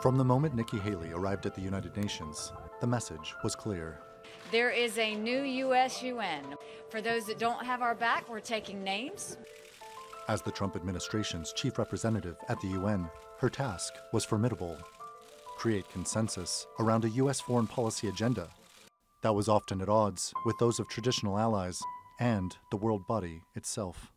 From the moment Nikki Haley arrived at the United Nations, the message was clear. There is a new U.S. UN. For those that don't have our back, we're taking names. As the Trump administration's chief representative at the UN, her task was formidable: create consensus around a U.S. foreign policy agenda that was often at odds with those of traditional allies and the world body itself.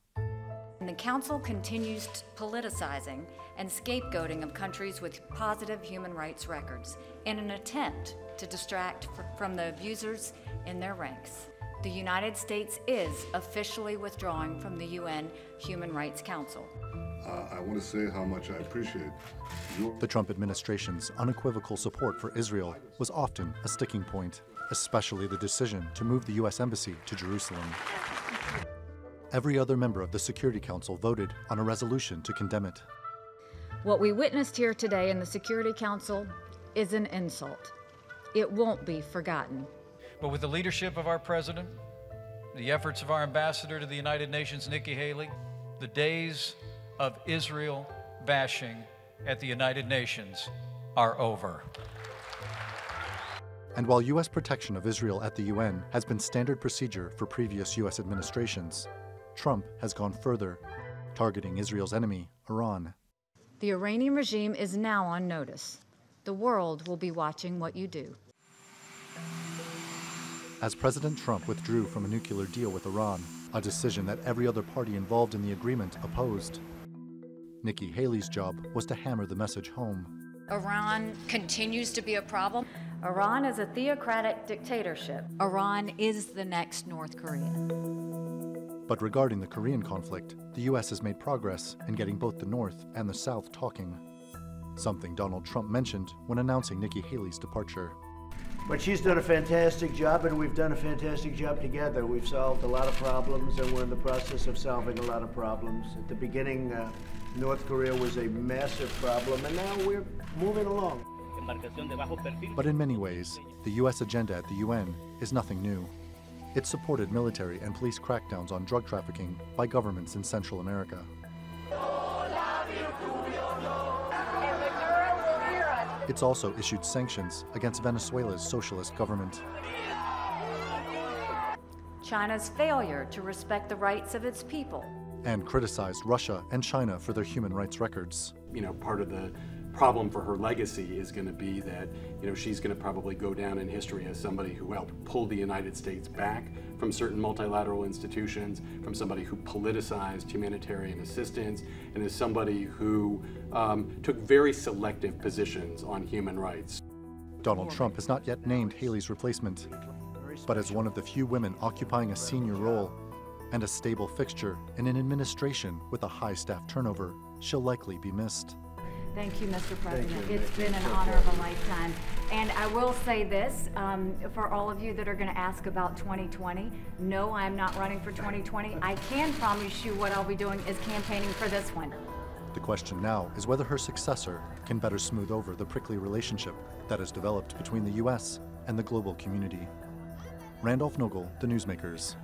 And the Council continues politicizing and scapegoating of countries with positive human rights records in an attempt to distract from the abusers in their ranks. The United States is officially withdrawing from the UN Human Rights Council. I want to say how much I appreciate The Trump administration's unequivocal support for Israel was often a sticking point, especially the decision to move the U.S. Embassy to Jerusalem. Every other member of the Security Council voted on a resolution to condemn it. What we witnessed here today in the Security Council is an insult. It won't be forgotten. But with the leadership of our president, the efforts of our ambassador to the United Nations, Nikki Haley, the days of Israel bashing at the United Nations are over. And while U.S. protection of Israel at the UN has been standard procedure for previous U.S. administrations, Trump has gone further, targeting Israel's enemy, Iran. The Iranian regime is now on notice. The world will be watching what you do. As President Trump withdrew from a nuclear deal with Iran, a decision that every other party involved in the agreement opposed, Nikki Haley's job was to hammer the message home. Iran continues to be a problem. Iran is a theocratic dictatorship. Iran is the next North Korea. But regarding the Korean conflict, the U.S. has made progress in getting both the North and the South talking, something Donald Trump mentioned when announcing Nikki Haley's departure. But she's done a fantastic job, and we've done a fantastic job together. We've solved a lot of problems, and we're in the process of solving a lot of problems. At the beginning, North Korea was a massive problem, and now we're moving along. But in many ways, the U.S. agenda at the UN is nothing new. It supported military and police crackdowns on drug trafficking by governments in Central America. It's also issued sanctions against Venezuela's socialist government. China's failure to respect the rights of its people. And criticized Russia and China for their human rights records. You know, part of the problem for her legacy is going to be that, you know, she's going to probably go down in history as somebody who helped pull the United States back from certain multilateral institutions, from somebody who politicized humanitarian assistance, and as somebody who took very selective positions on human rights. Donald Trump has not yet named Haley's replacement, but as one of the few women occupying a senior role and a stable fixture in an administration with a high staff turnover, she'll likely be missed. Thank you, Mr. President. It's been an honor of a lifetime. And I will say this, for all of you that are going to ask about 2020, no, I'm not running for 2020. I can promise you what I'll be doing is campaigning for this one. The question now is whether her successor can better smooth over the prickly relationship that has developed between the U.S. and the global community. Randolph Nogel, The Newsmakers.